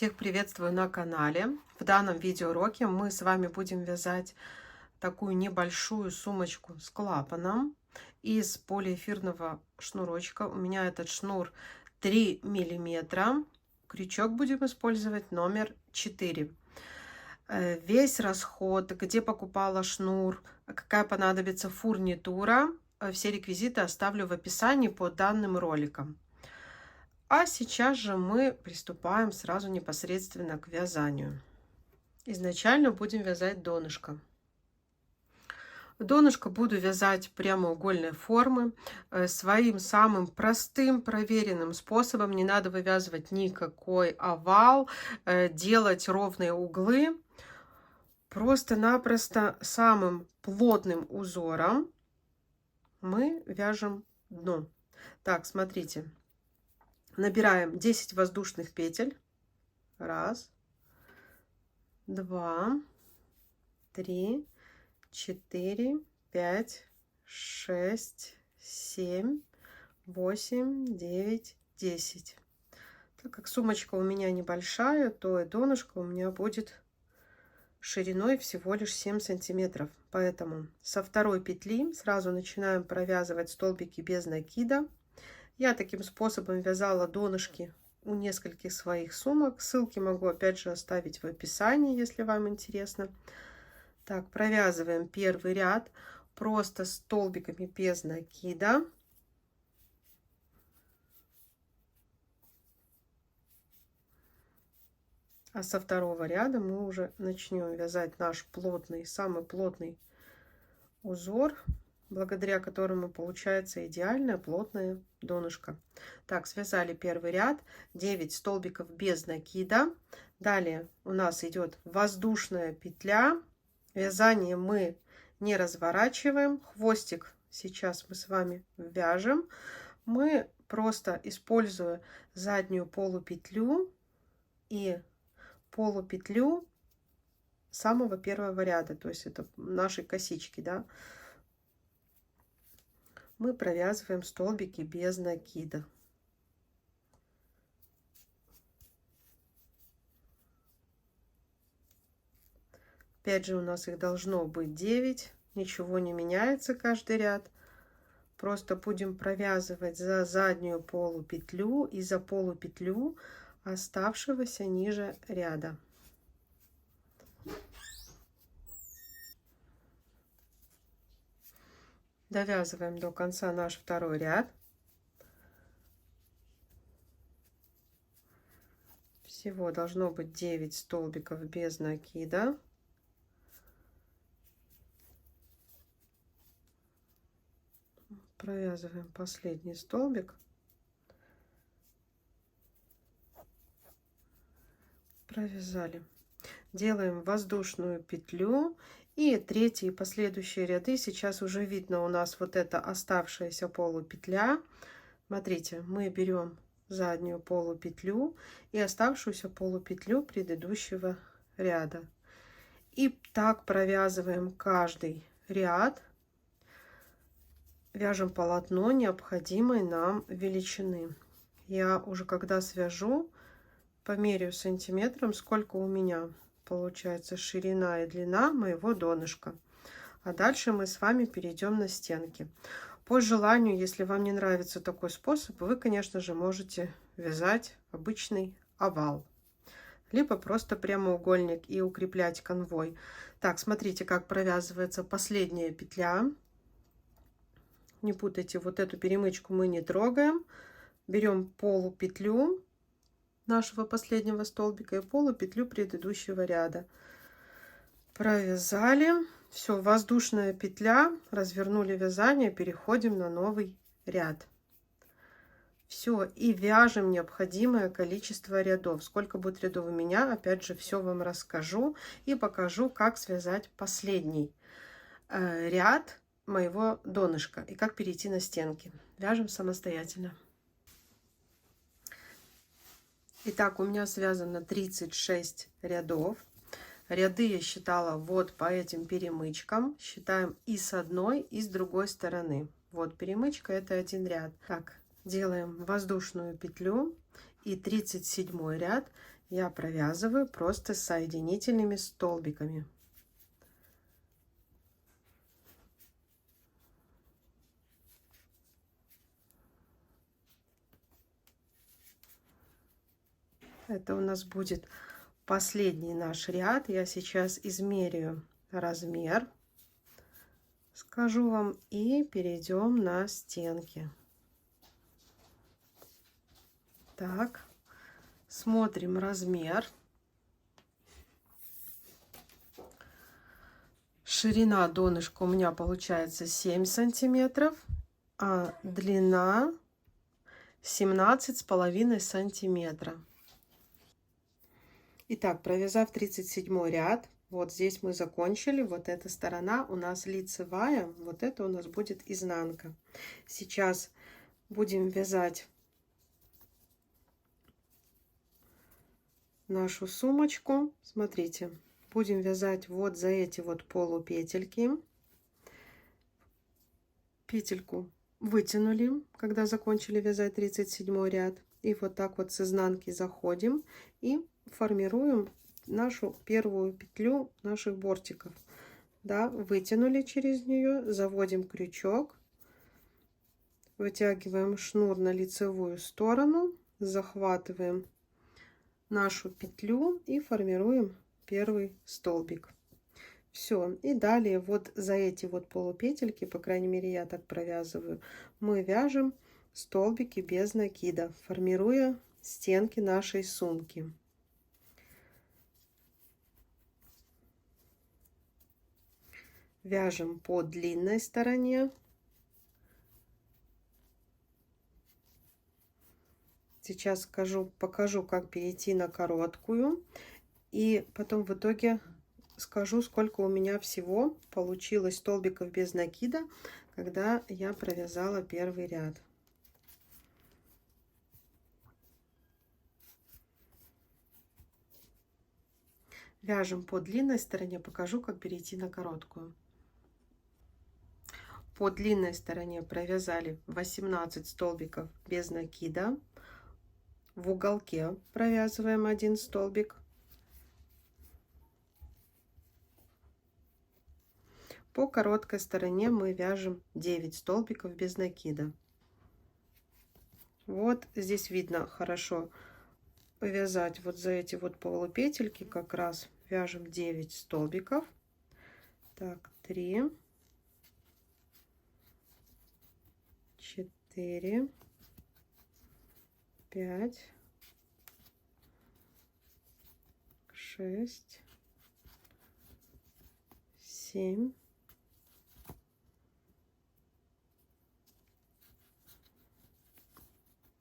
Всех приветствую на канале. В данном видеоуроке мы с вами будем вязать такую небольшую сумочку с клапаном из полиэфирного шнурочка. У меня этот шнур 3 миллиметра. Крючок будем использовать номер 4. Весь расход, где покупала шнур, какая понадобится фурнитура, все реквизиты оставлю в описании под данным роликом. А сейчас же мы приступаем сразу непосредственно к вязанию. Изначально будем вязать донышко. Донышко буду вязать прямоугольной формы, своим самым простым проверенным способом. Не надо вывязывать никакой овал, делать ровные углы. Просто-напросто самым плотным узором мы вяжем дно. Так, смотрите. Набираем 10 воздушных петель. 1, 2, 3, 4, 5, 6, 7, 8, 9, 10. Так как сумочка у меня небольшая, то и донышко у меня будет шириной всего лишь 7 сантиметров. Поэтому со второй петли сразу начинаем провязывать столбики без накида. Я таким способом вязала донышки у нескольких своих сумок. Ссылки могу опять же оставить в описании, если вам интересно. Так, провязываем первый ряд просто столбиками без накида. А со второго ряда мы уже начнем вязать наш плотный, самый плотный узор, благодаря которому получается идеальное плотное донышко. Так, связали первый ряд, 9 столбиков без накида. Далее у нас идет воздушная петля. Вязание мы не разворачиваем. Хвостик сейчас мы с вами вяжем. Мы просто, используя заднюю полупетлю и полупетлю самого первого ряда, то есть это наши косички, да, мы провязываем столбики без накида. Опять же, у нас их должно быть 9, ничего не меняется каждый ряд. Просто будем провязывать за заднюю полупетлю и за полупетлю оставшегося ниже ряда. Довязываем до конца наш второй ряд. Всего должно быть 9 столбиков без накида. Провязываем последний столбик. Провязали. Делаем воздушную петлю. И третьи и последующие ряды. Сейчас уже видно у нас вот эта оставшаяся полупетля. Смотрите, мы берем заднюю полупетлю и оставшуюся полупетлю предыдущего ряда. И так провязываем каждый ряд. Вяжем полотно необходимой нам величины. Я уже когда свяжу, померяю сантиметром, сколько у меня получается ширина и длина моего донышка. А дальше мы с вами перейдем на стенки. По желанию, если вам не нравится такой способ, вы, конечно же, можете вязать обычный овал, либо просто прямоугольник и укреплять конвой. Так, смотрите, как провязывается последняя петля. Не путайте, вот эту перемычку мы не трогаем. Берем полупетлю нашего последнего столбика и полупетлю предыдущего ряда. Провязали. Все, воздушная петля, развернули вязание, переходим на новый ряд. Все, и вяжем необходимое количество рядов. Сколько будет рядов у меня, опять же, все вам расскажу и покажу, как связать последний ряд моего донышка и как перейти на стенки. Вяжем самостоятельно. Итак, у меня связано 36 рядов. Ряды я считала вот по этим перемычкам. Считаем и с одной, и с другой стороны. Вот перемычка, это один ряд. Так, делаем воздушную петлю и 37 ряд я провязываю просто соединительными столбиками. Это у нас будет последний наш ряд. Я сейчас измерю размер, скажу вам, и перейдем на стенки. Так, смотрим размер. Ширина донышка у меня получается 7 сантиметров, а длина 17,5 сантиметра. Итак, провязав 37 ряд, вот здесь мы закончили, вот эта сторона у нас лицевая, вот это у нас будет изнанка. Сейчас будем вязать нашу сумочку. Смотрите, будем вязать вот за эти вот полупетельки. Петельку вытянули, когда закончили вязать 37 ряд, и вот так вот с изнанки заходим и формируем нашу первую петлю наших бортиков. Да, вытянули через нее, заводим крючок, вытягиваем шнур на лицевую сторону, захватываем нашу петлю и формируем первый столбик. Все, и далее вот за эти вот полупетельки, по крайней мере я так провязываю, мы вяжем столбики без накида, формируя стенки нашей сумки. Вяжем по длинной стороне. Сейчас покажу, как перейти на короткую, и потом в итоге скажу, сколько у меня всего получилось столбиков без накида, когда я провязала первый ряд. Вяжем по длинной стороне, покажу, как перейти на короткую. По длинной стороне провязали 18 столбиков без накида. В уголке провязываем 1 столбик. По короткой стороне мы вяжем 9 столбиков без накида. Вот здесь видно хорошо повязать вот за эти вот полупетельки, как раз вяжем 9 столбиков. Так, 3, 4, 5, 6, 7,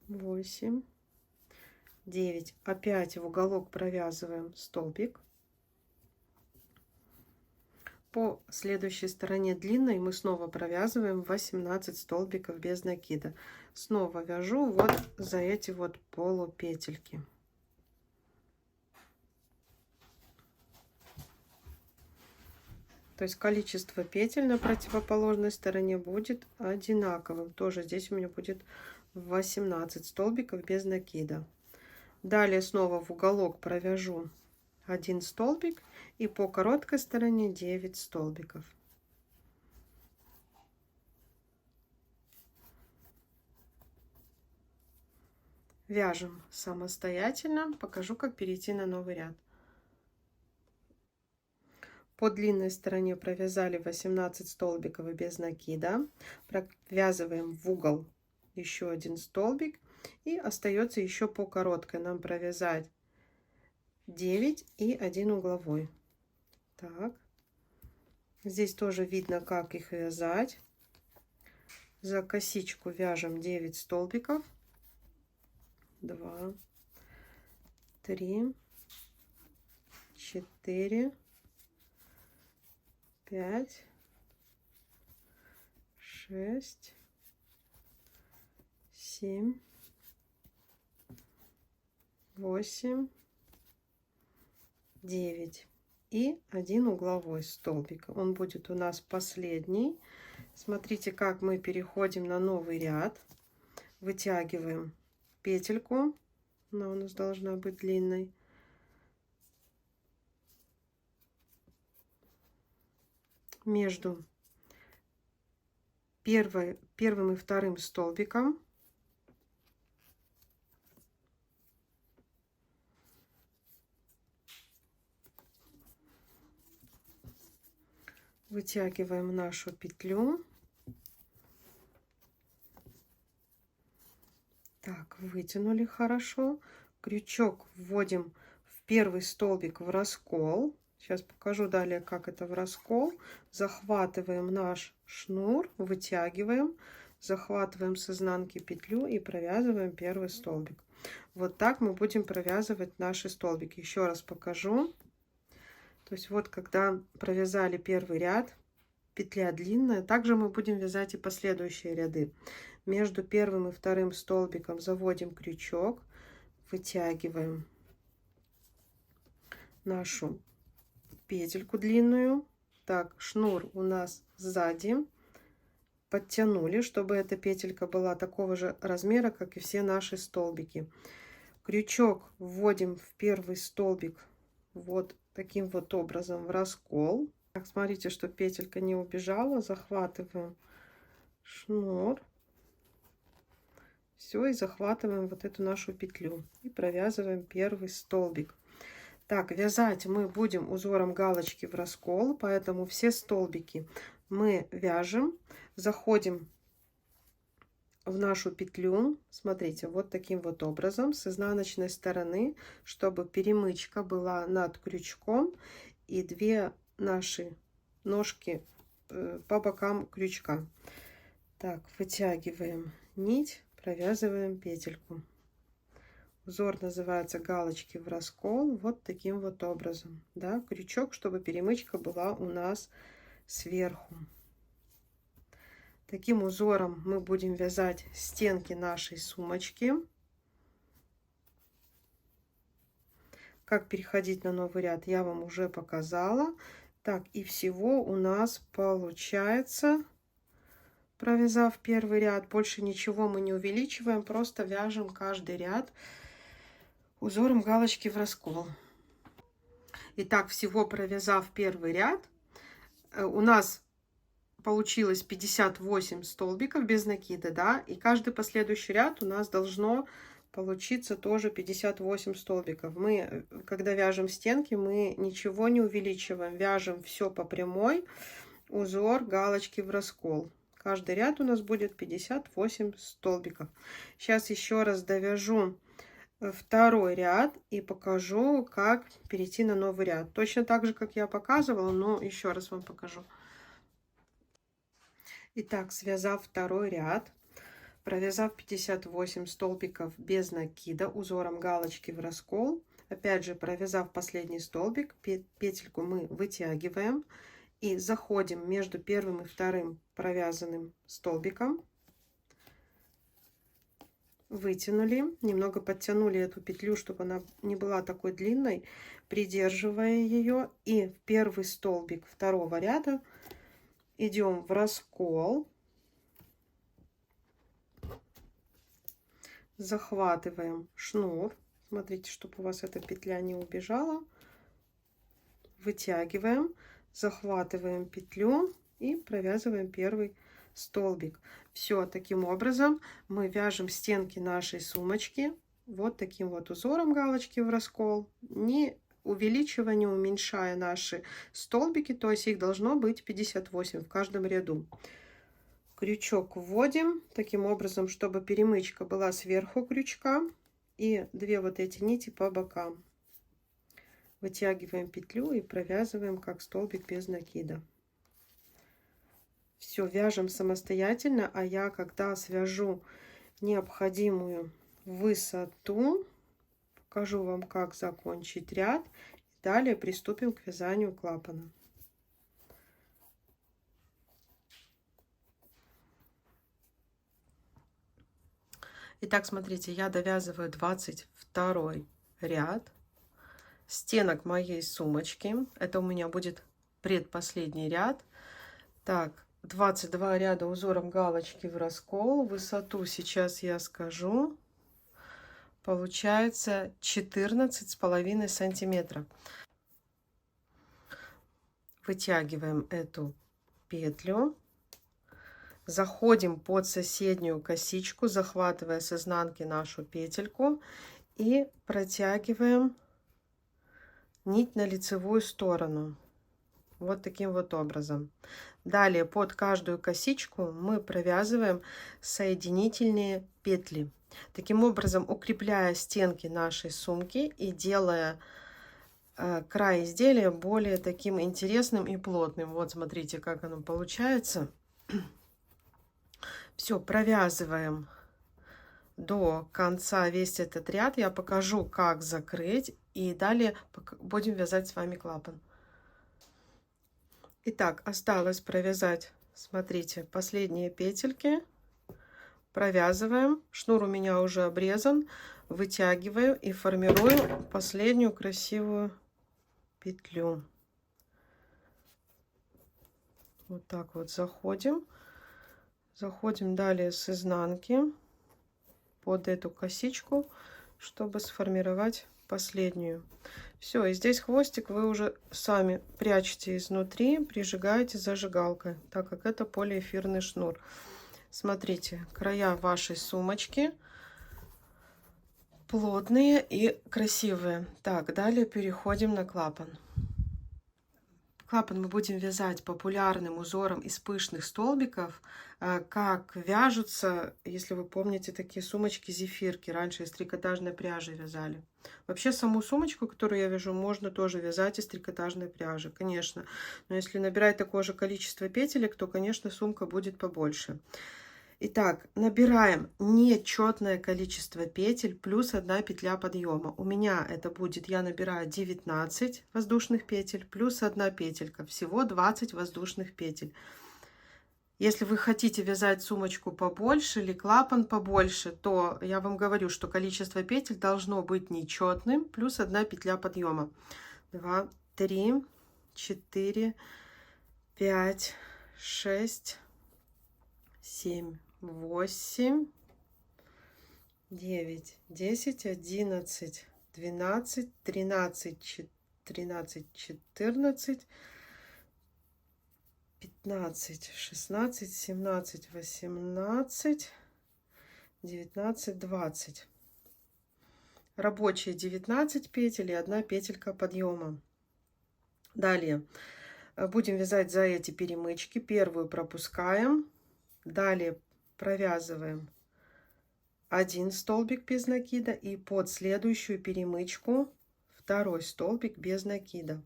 8, 9. Опять в уголок провязываем столбик. По следующей стороне длинной мы снова провязываем 18 столбиков без накида. Снова вяжу вот за эти вот полупетельки. То есть количество петель на противоположной стороне будет одинаковым. Тоже здесь у меня будет 18 столбиков без накида. Далее снова в уголок провяжу 1 столбик, и по короткой стороне 9 столбиков. Вяжем самостоятельно. Покажу, как перейти на новый ряд. По длинной стороне провязали 18 столбиков и без накида. Провязываем в угол еще 1 столбик, и остается еще по короткой нам провязать 9 и 1 угловой. Так, здесь тоже видно, как их вязать. За косичку вяжем 9 столбиков. 2, 3, 4, 5, 6, 7, 8, 9 и 1 угловой столбик. Он будет у нас последний. Смотрите, как мы переходим на новый ряд. Вытягиваем петельку, она у нас должна быть длинной. между первым и вторым столбиком. Вытягиваем нашу петлю. Так, вытянули хорошо. Крючок вводим в первый столбик в раскол. Сейчас покажу далее, как это в раскол. Захватываем наш шнур, вытягиваем, захватываем с изнанки петлю и провязываем первый столбик. Вот так мы будем провязывать наши столбики. Еще раз покажу. То есть вот когда провязали первый ряд, петля длинная, также мы будем вязать и последующие ряды. Между первым и вторым столбиком заводим крючок, вытягиваем нашу петельку длинную. Так, шнур у нас сзади. Подтянули, чтобы эта петелька была такого же размера, как и все наши столбики. Крючок вводим в первый столбик вот таким вот образом в раскол. Так, смотрите, что петелька не убежала. Захватываем шнур. Все, и захватываем вот эту нашу петлю. И провязываем первый столбик. Так, вязать мы будем узором галочки в раскол, поэтому все столбики мы вяжем. Заходим в нашу петлю, смотрите, вот таким вот образом, с изнаночной стороны, чтобы перемычка была над крючком и две наши ножки по бокам крючка. Так, вытягиваем нить, провязываем петельку. Узор называется галочки в раскол, вот таким вот образом, да, крючок, чтобы перемычка была у нас сверху. Таким узором мы будем вязать стенки нашей сумочки. Как переходить на новый ряд, я вам уже показала. Так, и всего у нас получается, провязав первый ряд, больше ничего мы не увеличиваем, просто вяжем каждый ряд узором галочки в раскол. Итак, всего провязав первый ряд, у нас получилось 58 столбиков без накида, да, и каждый последующий ряд у нас должно получиться тоже 58 столбиков. Мы, когда вяжем стенки, мы ничего не увеличиваем, вяжем все по прямой, узор галочки в раскол. Каждый ряд у нас будет 58 столбиков. Сейчас еще раз довяжу второй ряд и покажу, как перейти на новый ряд. Точно так же, как я показывала, но еще раз вам покажу. Итак, связав второй ряд, провязав 58 столбиков без накида узором галочки в раскол, опять же провязав последний столбик, петельку мы вытягиваем и заходим между первым и вторым провязанным столбиком, вытянули, немного подтянули эту петлю, чтобы она не была такой длинной, придерживая ее, и в первый столбик второго ряда идем в раскол, захватываем шнур, смотрите, чтобы у вас эта петля не убежала, вытягиваем, захватываем петлю и провязываем первый столбик. Все, таким образом мы вяжем стенки нашей сумочки вот таким вот узором галочки в раскол, не увеличивая, не уменьшая наши столбики, то есть их должно быть 58 в каждом ряду. Крючок вводим таким образом, чтобы перемычка была сверху крючка и две вот эти нити по бокам. Вытягиваем петлю и провязываем как столбик без накида. Все, вяжем самостоятельно, а я, когда свяжу необходимую высоту, покажу вам, как закончить ряд. Далее приступим к вязанию клапана. Итак, смотрите, я довязываю 22 ряд стенок моей сумочки. Это у меня будет предпоследний ряд. Так, 22 ряда узором галочки в раскол. Высоту сейчас я скажу. Получается 14,5 сантиметра. Вытягиваем эту петлю, заходим под соседнюю косичку, захватывая с изнанки нашу петельку и протягиваем нить на лицевую сторону. Вот таким вот образом. Далее под каждую косичку мы провязываем соединительные петли. Таким образом, укрепляя стенки нашей сумки и делая край изделия более таким интересным и плотным. Вот смотрите, как оно получается. Все, провязываем до конца весь этот ряд. Я покажу, как закрыть, и далее будем вязать с вами клапан. Итак, осталось провязать, смотрите, последние петельки. Провязываем. Шнур у меня уже обрезан. Вытягиваю и формирую последнюю красивую петлю. Вот так вот заходим. Заходим далее с изнанки под эту косичку, чтобы сформировать последнюю. Все, и здесь хвостик вы уже сами прячете изнутри, прижигаете зажигалкой, так как это полиэфирный шнур. Смотрите, края вашей сумочки плотные и красивые. Так, далее переходим на клапан. Клапан мы будем вязать популярным узором из пышных столбиков, как вяжутся, если вы помните, такие сумочки-зефирки. Раньше из трикотажной пряжи вязали. Вообще саму сумочку, которую я вяжу, можно тоже вязать из трикотажной пряжи, конечно. Но если набирать такое же количество петелек, то, конечно, сумка будет побольше. Итак, набираем нечетное количество петель плюс 1 петля подъема. У меня это будет, я набираю 19 воздушных петель плюс 1 петелька. Всего 20 воздушных петель. Если вы хотите вязать сумочку побольше или клапан побольше, то я вам говорю, что количество петель должно быть нечетным плюс 1 петля подъема. 2, 3, 4, 5, 6, 7. 8, 9, 10, 11, 12, 13, 13, 14, 15, 16, 17, 18, 19, 20. Рабочие 19 петель и 1 петелька подъема. Далее будем вязать за эти перемычки. Первую пропускаем. Далее провязываем 1 столбик без накида и под следующую перемычку 2 столбик без накида.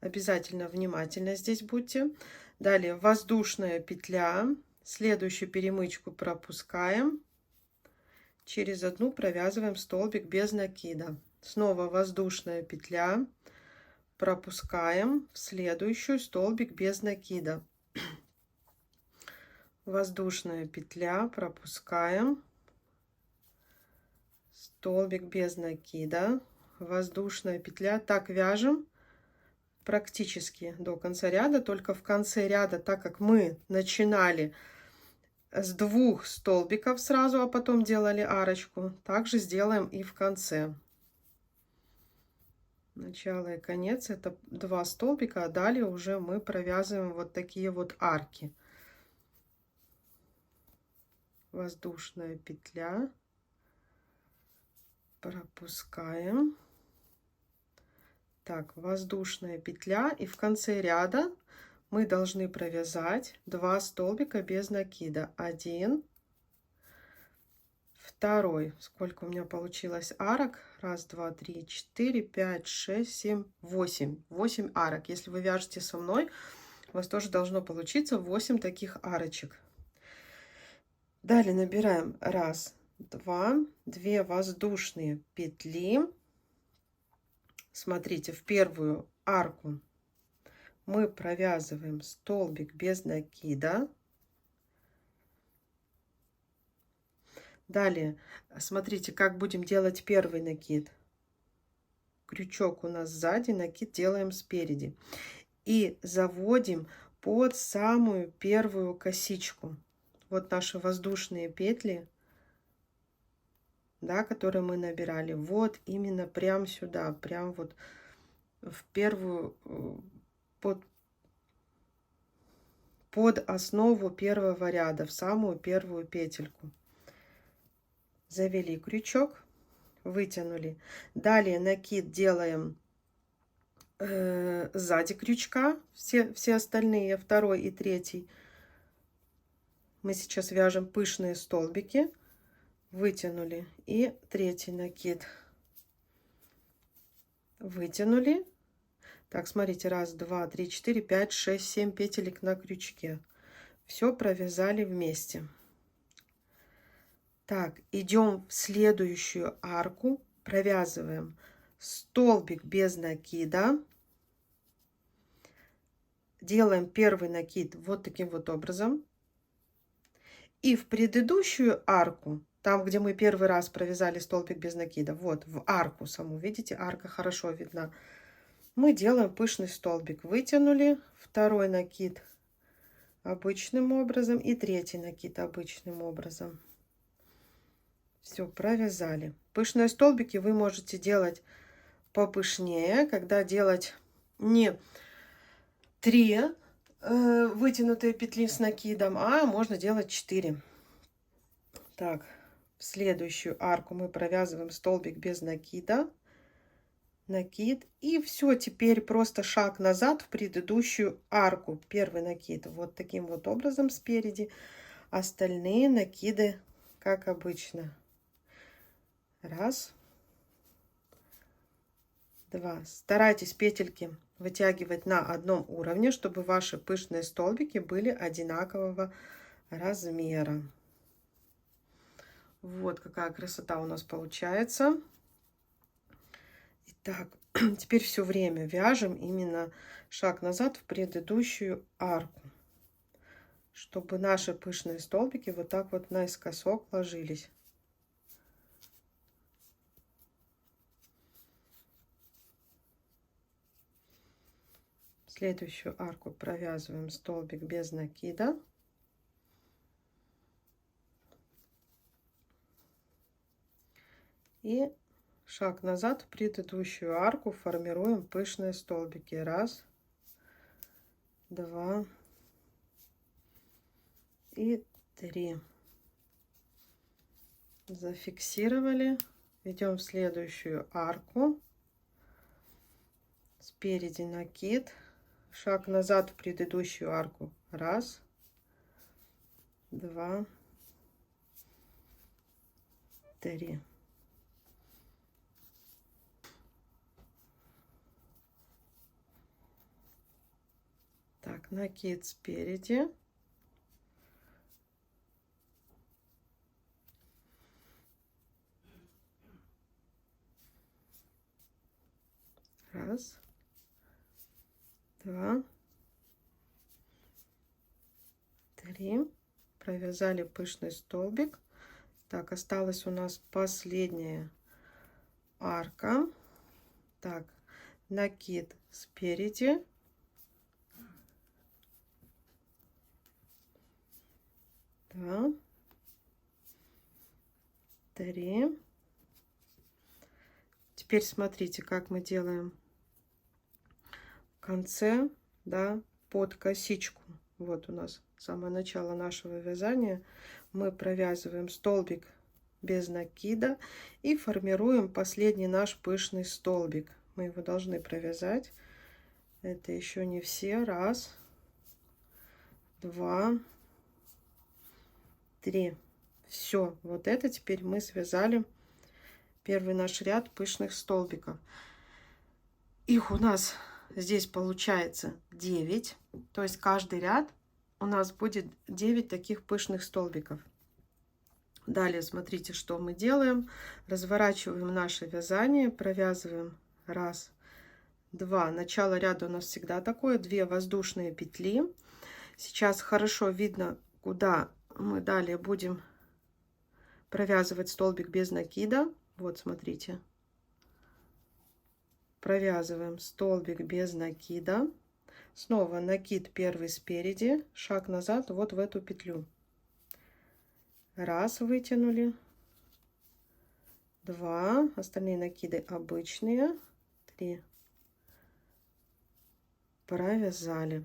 Обязательно внимательно здесь будьте. Далее воздушная петля, следующую перемычку пропускаем, через одну провязываем столбик без накида. Снова воздушная петля, пропускаем в следующую столбик без накида. Воздушная петля, пропускаем, столбик без накида, воздушная петля. Так вяжем практически до конца ряда, только в конце ряда, так как мы начинали с 2 столбиков сразу, а потом делали арочку, также сделаем и в конце. Начало и конец — это 2 столбика, а далее уже мы провязываем вот такие вот арки. Воздушная петля, пропускаем. Так, воздушная петля, и в конце ряда мы должны провязать 2 столбика без накида. 1, 2. Сколько у меня получилось арок? 1, 2, 3, 4, 5, 6, 7, 8. 8 арок. Если вы вяжете со мной, у вас тоже должно получиться 8 таких арочек. Далее набираем 1, 2, 2 воздушные петли. Смотрите, в первую арку мы провязываем столбик без накида. Далее, смотрите, как будем делать первый накид. Крючок у нас сзади, накид делаем спереди. И заводим под самую первую косичку. Вот наши воздушные петли, да, которые мы набирали. Вот именно прям сюда, прям вот в первую, под под основу первого ряда, в самую первую петельку. Завели крючок, вытянули. Далее накид делаем сзади крючка, все остальные, второй и третий. Мы сейчас вяжем пышные столбики, вытянули, и третий накид вытянули. Так, смотрите, раз, два, три, четыре, пять, шесть, 7 петелек на крючке. Все провязали вместе. Так, идем в следующую арку, провязываем столбик без накида. Делаем первый накид вот таким вот образом. И в предыдущую арку, там, где мы первый раз провязали столбик без накида, вот в арку саму, видите, арка хорошо видна, мы делаем пышный столбик. Вытянули, второй накид обычным образом и третий накид обычным образом. Все, провязали. Пышные столбики вы можете делать попышнее, когда делать не 3 вытянутые петли с накидом, а можно делать 4. Так, в следующую арку мы провязываем столбик без накида, накид, и все, теперь просто шаг назад в предыдущую арку. Первый накид вот таким вот образом спереди, остальные накиды как обычно. Раз, два. Старайтесь петельки вытягивать на одном уровне, чтобы ваши пышные столбики были одинакового размера. Вот какая красота у нас получается. Итак, теперь все время вяжем именно шаг назад в предыдущую арку, чтобы наши пышные столбики вот так вот наискосок ложились. Следующую арку провязываем столбик без накида. И шаг назад в предыдущую арку, формируем пышные столбики. Раз, два и 3. Зафиксировали. Идем в следующую арку. Спереди накид. Шаг назад в предыдущую арку. Раз, два, 3. Так, накид спереди. Раз, два, 3. Провязали пышный столбик. Так, осталась у нас последняя арка. Так, накид спереди. Два, 3. Теперь смотрите, как мы делаем в конце, да, под косичку. Вот у нас самое начало нашего вязания. Мы провязываем столбик без накида и формируем последний наш пышный столбик. Мы его должны провязать. Это еще не все. Раз, два, 3. Все, вот это теперь мы связали первый наш ряд пышных столбиков. Их у нас здесь получается 9. То есть каждый ряд у нас будет 9 таких пышных столбиков. Далее смотрите, что мы делаем. Разворачиваем наше вязание, провязываем раз, два. Начало ряда у нас всегда такое, 2 воздушные петли. Сейчас хорошо видно, куда мы далее будем провязывать столбик без накида. Вот, смотрите. Провязываем столбик без накида. Снова накид первый спереди, шаг назад вот в эту петлю. Раз, вытянули. 2, остальные накиды обычные. 3. Провязали.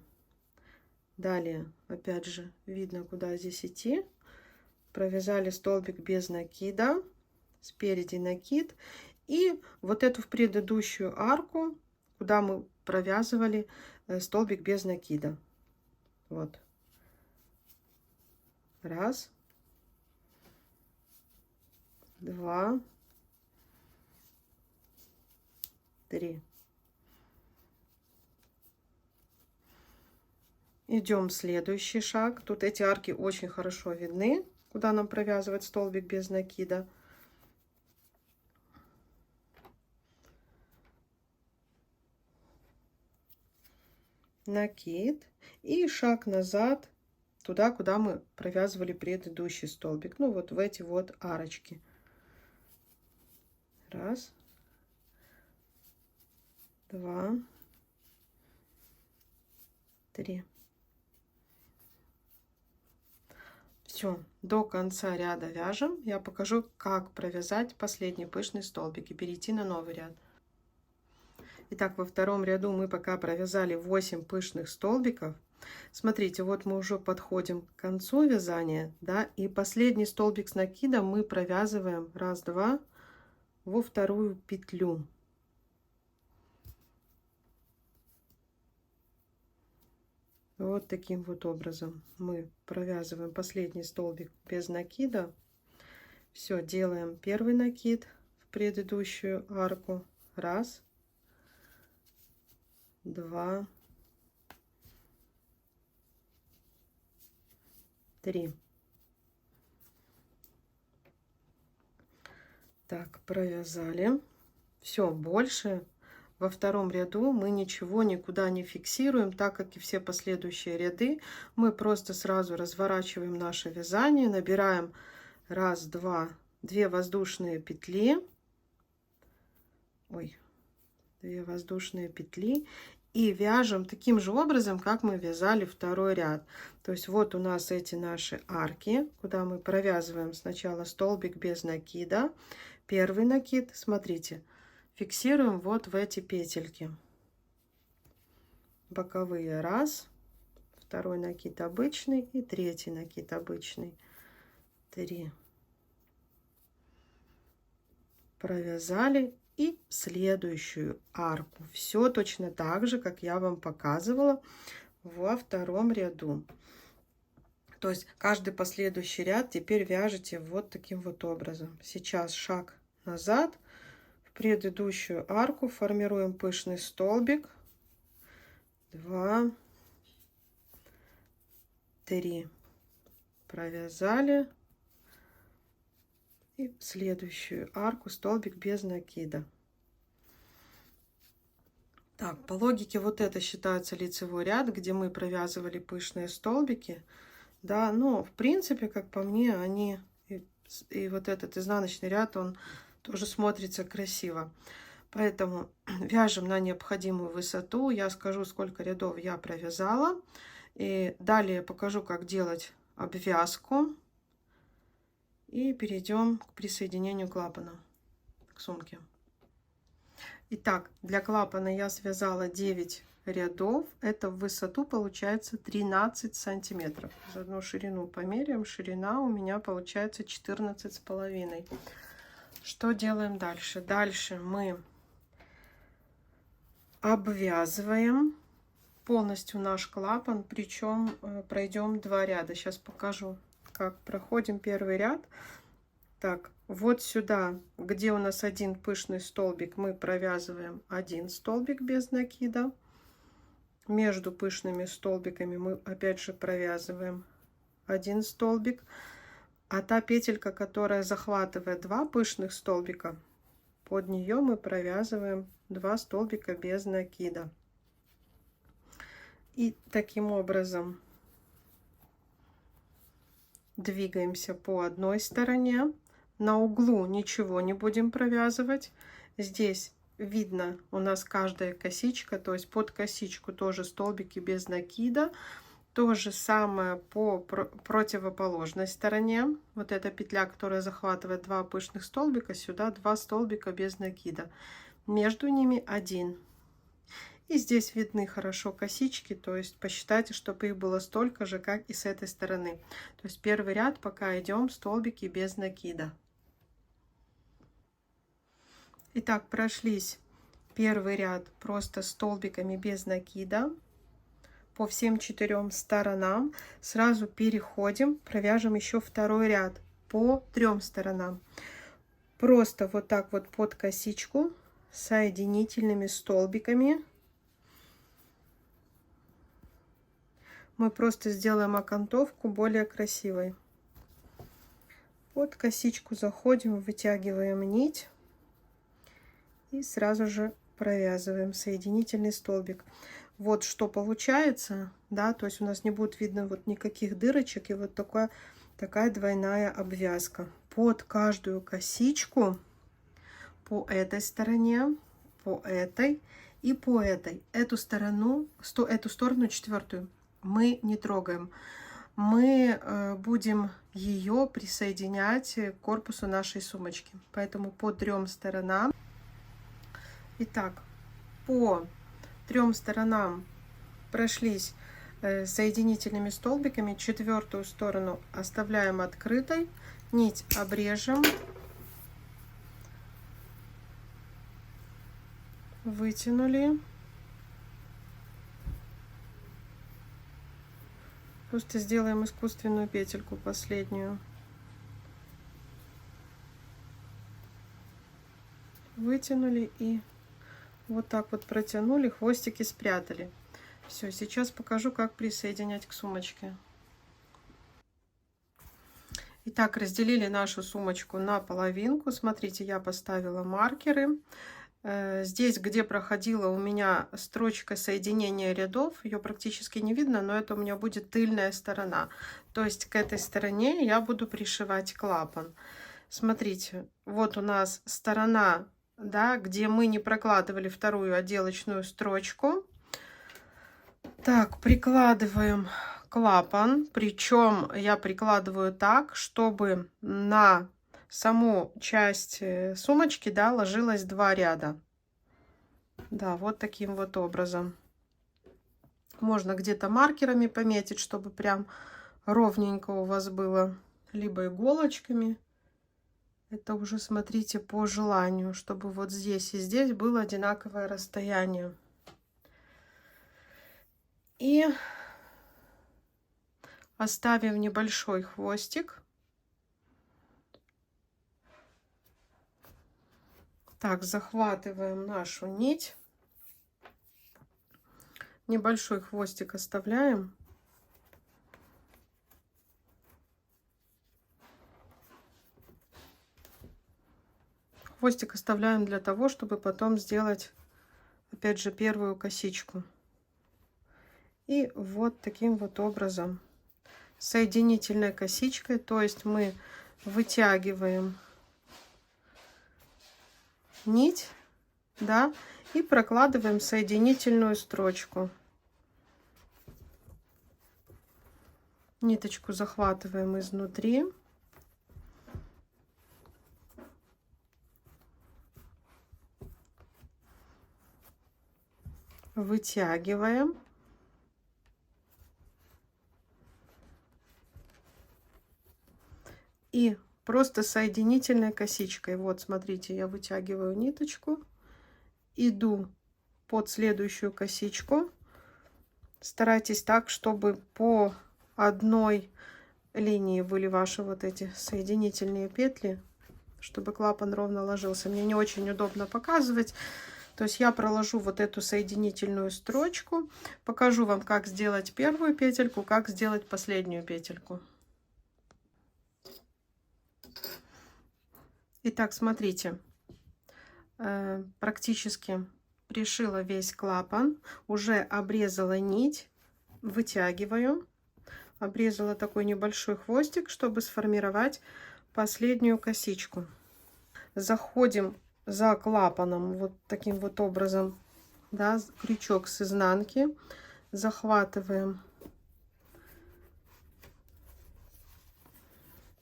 Далее, опять же, видно, куда здесь идти. Провязали столбик без накида, спереди накид. И вот эту в предыдущую арку, куда мы провязывали столбик без накида. Вот. Раз. Два. Три. Идем следующий шаг. Тут эти арки очень хорошо видны, куда нам провязывать столбик без накида. Накид и шаг назад туда, куда мы провязывали предыдущий столбик. Ну вот в эти вот арочки. Раз. Два. Три. Все, до конца ряда вяжем. Я покажу, как провязать последний пышный столбик и перейти на новый ряд. Итак, во втором ряду мы пока провязали 8 пышных столбиков. Смотрите, вот мы уже подходим к концу вязания, да, и последний столбик с накидом мы провязываем раз, два во вторую петлю. Вот таким вот образом мы провязываем последний столбик без накида. Все, делаем первый накид в предыдущую арку. Раз, два, три. Так, провязали. Все, больше во втором ряду мы ничего никуда не фиксируем, так как и все последующие ряды. Мы просто сразу разворачиваем наше вязание, набираем раз, два, 2 воздушные петли. Ой, 2 воздушные петли. И вяжем таким же образом, как мы вязали второй ряд. То есть вот у нас эти наши арки, куда мы провязываем сначала столбик без накида. Первый накид, смотрите, фиксируем вот в эти петельки. Боковые раз, второй накид обычный и третий накид обычный. 3. Провязали. И следующую арку. Все точно так же, как я вам показывала во втором ряду. То есть каждый последующий ряд теперь вяжете вот таким вот образом. Сейчас шаг назад. В предыдущую арку формируем пышный столбик. 2, 3. Провязали. И в следующую арку столбик без накида. Так, по логике вот это считается лицевой ряд, где мы провязывали пышные столбики. Да, но в принципе, как по мне, они и вот этот изнаночный ряд, он тоже смотрится красиво. Поэтому вяжем на необходимую высоту. Я скажу, сколько рядов я провязала. И далее покажу, как делать обвязку. И перейдем к присоединению клапана к сумке. Итак, для клапана я связала 9 рядов. Это в высоту получается 13 сантиметров. Заодно ширину померяем. Ширина у меня получается 14,5. Что делаем дальше? Дальше мы обвязываем полностью наш клапан. Причем пройдем 2 ряда. Сейчас покажу, как проходим первый ряд. Так, вот сюда, где у нас один пышный столбик, мы провязываем один столбик без накида. Между пышными столбиками мы опять же провязываем один столбик. А та петелька, которая захватывает 2 пышных столбика, под нее мы провязываем 2 столбика без накида. И таким образом двигаемся по одной стороне. На углу ничего не будем провязывать. Здесь видно у нас каждая косичка, то есть под косичку тоже столбики без накида. То же самое по противоположной стороне. Вот эта петля, которая захватывает 2 пышных столбика, сюда 2 столбика без накида. Между ними один. И здесь видны хорошо косички, то есть посчитайте, чтобы их было столько же, как и с этой стороны. То есть первый ряд пока идем столбики без накида. Итак, прошлись первый ряд просто столбиками без накида по всем 4 сторонам. Сразу переходим, провяжем еще второй ряд по 3 сторонам. Просто вот так вот под косичку соединительными столбиками мы просто сделаем окантовку более красивой. Под косичку заходим, вытягиваем нить и сразу же провязываем соединительный столбик. Вот что получается, да, то есть у нас не будет видно вот никаких дырочек, и вот такая двойная обвязка. Под каждую косичку по этой стороне, по этой и по этой. Эту сторону 4 мы не трогаем. Мы будем ее присоединять к корпусу нашей сумочки. Поэтому по 3 сторонам. Итак, по 3 сторонам прошлись соединительными столбиками. 4-ю сторону оставляем открытой, нить обрежем, вытянули, просто сделаем искусственную петельку последнюю, вытянули и вот так вот протянули, хвостики спрятали. Все, сейчас покажу, как присоединять к сумочке. Итак, разделили нашу сумочку на половинку. Смотрите, я поставила маркеры. Здесь, где проходила у меня строчка соединения рядов, ее практически не видно, но это у меня будет тыльная сторона. То есть к этой стороне я буду пришивать клапан. Смотрите, вот у нас сторона, да, где мы не прокладывали вторую отделочную строчку. Так, прикладываем клапан, причем я прикладываю так, чтобы на саму часть сумочки, да, ложилось 2 ряда. Да, вот таким вот образом. Можно где-то маркерами пометить, чтобы прям ровненько у вас было, либо иголочками. Это уже смотрите по желанию, чтобы вот здесь и здесь было одинаковое расстояние. И оставим небольшой хвостик. Так, захватываем нашу нить. Небольшой хвостик оставляем. Хвостик оставляем для того, чтобы потом сделать, опять же, первую косичку. И вот таким вот образом соединительной косичкой, то есть мы вытягиваем нить, да, и прокладываем соединительную строчку. Ниточку захватываем изнутри. Вытягиваем. И просто соединительной косичкой. Вот, смотрите, я вытягиваю ниточку, иду под следующую косичку. Старайтесь так, чтобы по одной линии были ваши вот эти соединительные петли, чтобы клапан ровно ложился. Мне не очень удобно показывать. То есть я проложу вот эту соединительную строчку, покажу вам, как сделать первую петельку, как сделать последнюю петельку. Итак, смотрите, практически пришила весь клапан, уже обрезала нить, вытягиваю, обрезала такой небольшой хвостик, чтобы сформировать последнюю косичку. Заходим за клапаном вот таким вот образом, да, крючок с изнанки, захватываем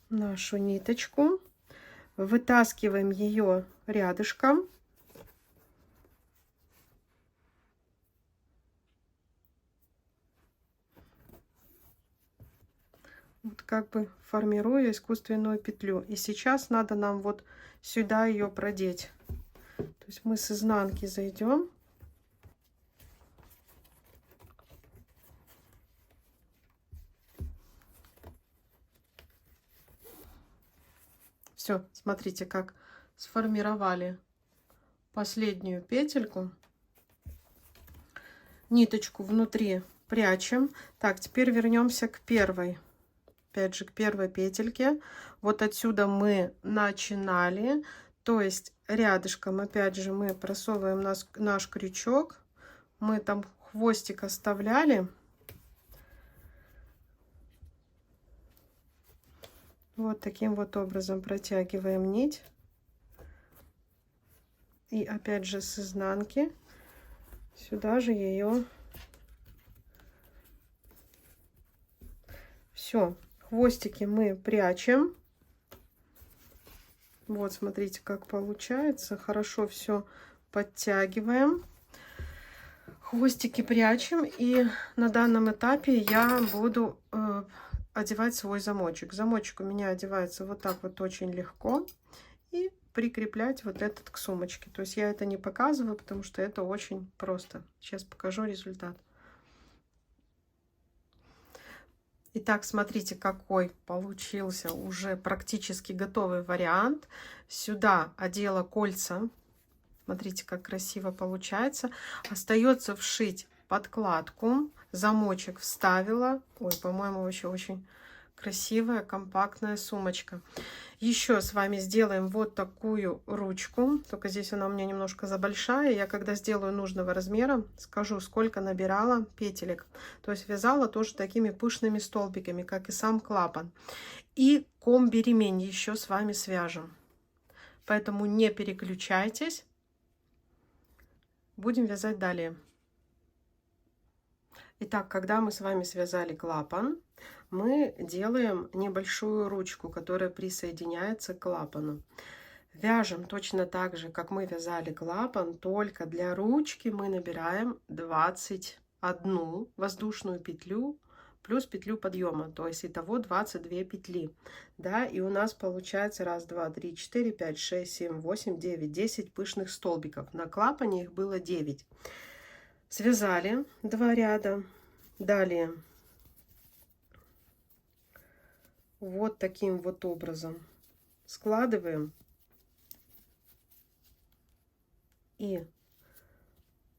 нашу ниточку, вытаскиваем ее рядышком Вот как бы формирую искусственную петлю. И сейчас надо нам вот сюда ее продеть. То есть мы с изнанки зайдем. Все, смотрите, как сформировали последнюю петельку. Ниточку внутри прячем. Так, теперь вернемся к первой. Опять же, к первой петельке. Вот отсюда мы начинали. То есть рядышком, опять же, мы просовываем наш крючок. Мы там хвостик оставляли. Вот таким вот образом протягиваем нить. И опять же с изнанки сюда же ее. Все, хвостики мы прячем. Вот, смотрите, как получается. Хорошо все подтягиваем. Хвостики прячем. И на данном этапе я буду одевать свой замочек. Замочек у меня одевается вот так вот очень легко. И прикреплять вот этот к сумочке. То есть я это не показываю, потому что это очень просто. Сейчас покажу результат. Итак, смотрите, какой получился уже практически готовый вариант. Сюда одела кольца. Смотрите, как красиво получается. Остается вшить подкладку. Замочек вставила. Ой, по-моему, вообще очень красивая, компактная сумочка. Еще с вами сделаем вот такую ручку. Только здесь она у меня немножко забольшая. Я когда сделаю нужного размера, скажу, сколько набирала петелек. То есть вязала тоже такими пышными столбиками, как и сам клапан. И комби-ремень еще с вами свяжем. Поэтому не переключайтесь. Будем вязать далее. Итак, когда мы с вами связали клапан, мы делаем небольшую ручку, которая присоединяется к клапану. Вяжем точно так же, как мы вязали клапан, только для ручки мы набираем 21 воздушную петлю плюс петлю подъема, то есть итого 22 петли. Да, и у нас получается 1, 2, 3, 4, 5, 6, 7, 8, 9, 10 пышных столбиков. На клапане их было 9. Связали 2 ряда. Далее вот таким вот образом складываем и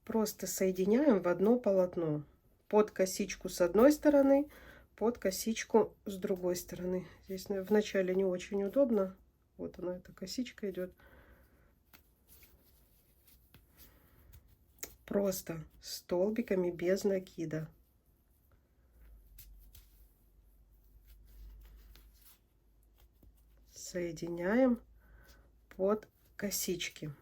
просто соединяем в одно полотно. Под косичку с одной стороны, под косичку с другой стороны. Здесь вначале не очень удобно. Вот она, эта косичка идет. Просто столбиками без накида. Соединяем под косички.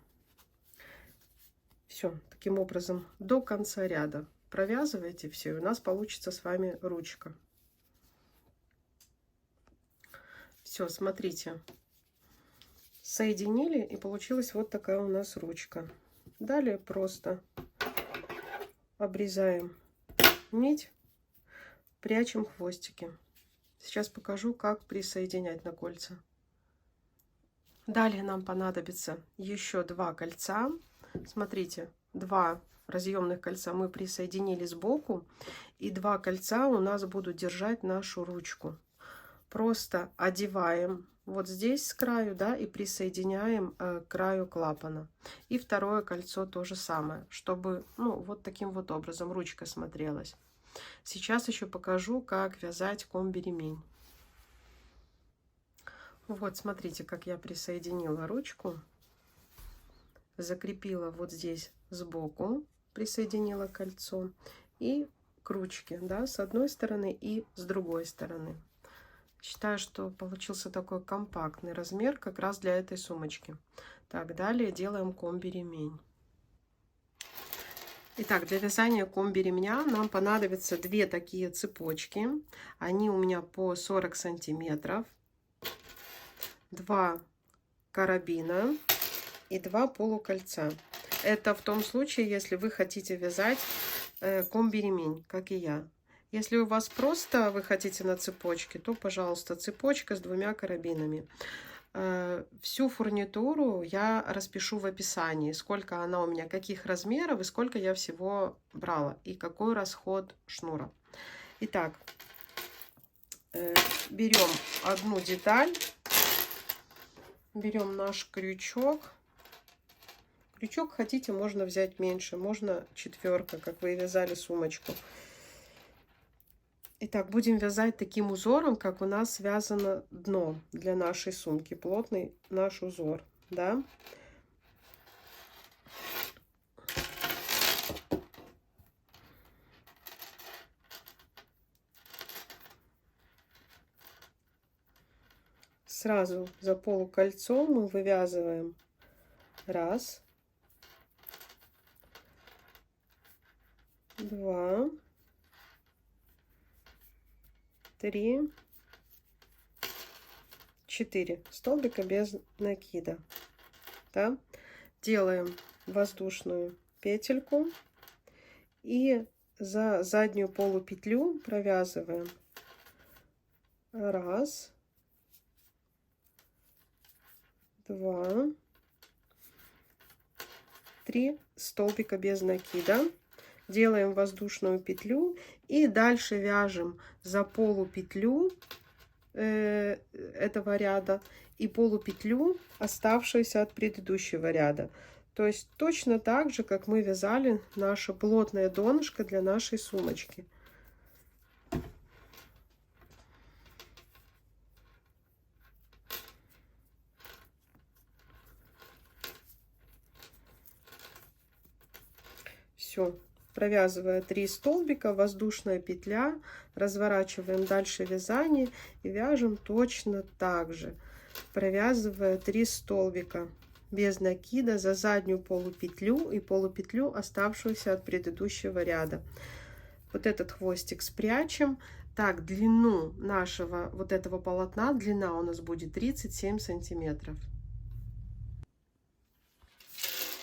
Все, таким образом до конца ряда провязывайте все, и у нас получится с вами ручка. Все, смотрите, соединили, и получилась вот такая у нас ручка. Далее просто обрезаем нить, прячем хвостики. Сейчас покажу, как присоединять на кольца. Далее нам понадобится еще 2 кольца. Смотрите, 2 разъемных кольца мы присоединили сбоку, и 2 кольца у нас будут держать нашу ручку. Просто одеваем вот здесь с краю, да, и присоединяем к краю клапана. И второе кольцо то же самое, чтобы, ну, вот таким вот образом ручка смотрелась. Сейчас еще покажу, как вязать комби-ремень. Вот, смотрите, как я присоединила ручку, закрепила вот здесь сбоку, присоединила кольцо, и к ручке, да, с одной стороны и с другой стороны. Считаю, что получился такой компактный размер как раз для этой сумочки. Так, далее делаем комби-ремень. Итак, для вязания комби-ремня нам понадобится 2 такие цепочки. Они у меня по 40 сантиметров. 2 карабина и 2 полукольца. Это в том случае, если вы хотите вязать комби-ремень, как и я. Если у вас просто вы хотите на цепочке, то, пожалуйста, цепочка с 2 карабинами. Всю фурнитуру я распишу в описании, сколько она у меня, каких размеров и сколько я всего брала, и какой расход шнура. Итак, берем одну деталь, берем наш крючок. Крючок хотите, можно взять меньше, можно 4, как вы вязали сумочку. Итак, будем вязать таким узором, как у нас связано дно для нашей сумки. Плотный наш узор, да. Сразу за полукольцом мы вывязываем 1, 2, 3, 4 столбика без накида. Да? Делаем воздушную петельку и за заднюю полупетлю провязываем 1, 2, 3 столбика без накида. Делаем воздушную петлю и дальше вяжем за полупетлю этого ряда и полупетлю, оставшуюся от предыдущего ряда. То есть точно так же, как мы вязали наше плотное донышко для нашей сумочки. Все. Провязывая 3 столбика, воздушная петля, разворачиваем дальше вязание и вяжем точно так же, провязывая 3 столбика без накида за заднюю полупетлю и полупетлю, оставшуюся от предыдущего ряда. Вот этот хвостик спрячем. Так, длину нашего вот этого полотна, длина у нас будет 37 сантиметров.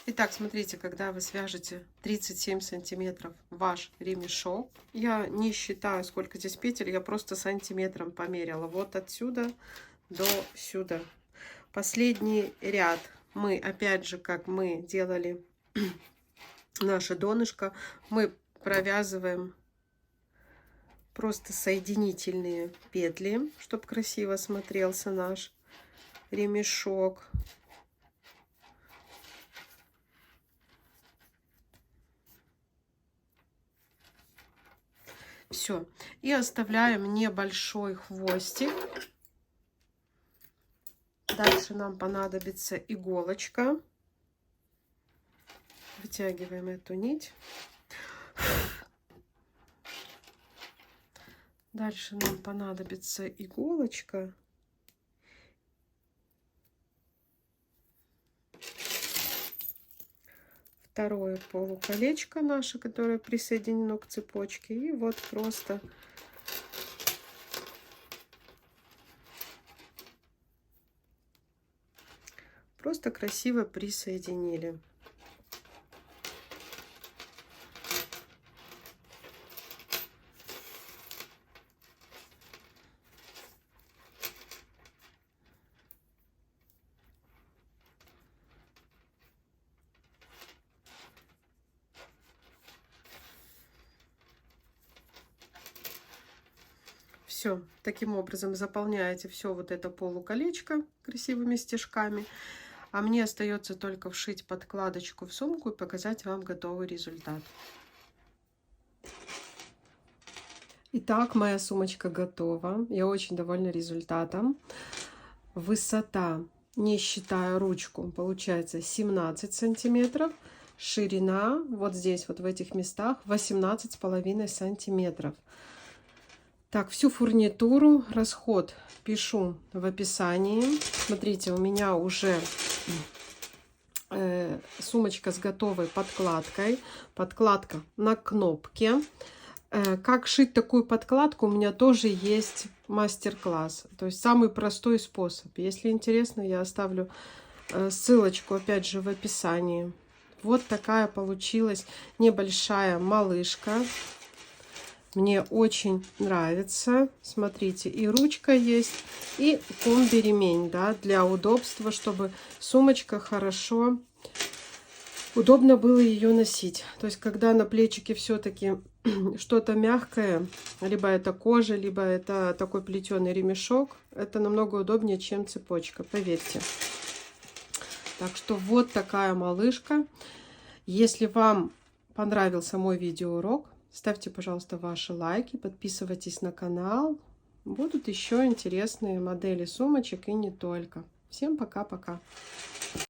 Итак, смотрите, когда вы свяжете 37 сантиметров ваш ремешок, я не считаю, сколько здесь петель, я просто сантиметром померила. Вот отсюда до сюда. Последний ряд мы, опять же, как мы делали наше донышко, мы провязываем просто соединительные петли, чтобы красиво смотрелся наш ремешок. Все. И оставляем небольшой хвостик. Дальше нам понадобится иголочка. Вытягиваем эту нить. Дальше нам понадобится иголочка. Второе полуколечко наше, которое присоединено к цепочке. И вот просто красиво присоединили. Все, таким образом заполняете все вот это полуколечко красивыми стежками. А мне остается только вшить подкладочку в сумку и показать вам готовый результат. Итак, моя сумочка готова. Я очень довольна результатом. Высота, не считая ручку, получается 17 сантиметров. Ширина вот здесь, вот в этих местах, 18,5 сантиметров. Так, всю фурнитуру, расход пишу в описании. Смотрите, у меня уже сумочка с готовой подкладкой. Подкладка на кнопке. Как шить такую подкладку, у меня тоже есть мастер-класс. То есть самый простой способ. Если интересно, я оставлю ссылочку опять же в описании. Вот такая получилась небольшая малышка. Мне очень нравится. Смотрите, и ручка есть, и комби-ремень, да, для удобства, чтобы сумочка хорошо, удобно было ее носить. То есть, когда на плечике все-таки что-то мягкое, либо это кожа, либо это такой плетеный ремешок, это намного удобнее, чем цепочка, поверьте. Так что вот такая малышка. Если вам понравился мой видеоурок, ставьте, пожалуйста, ваши лайки, подписывайтесь на канал. Будут еще интересные модели сумочек и не только. Всем пока-пока.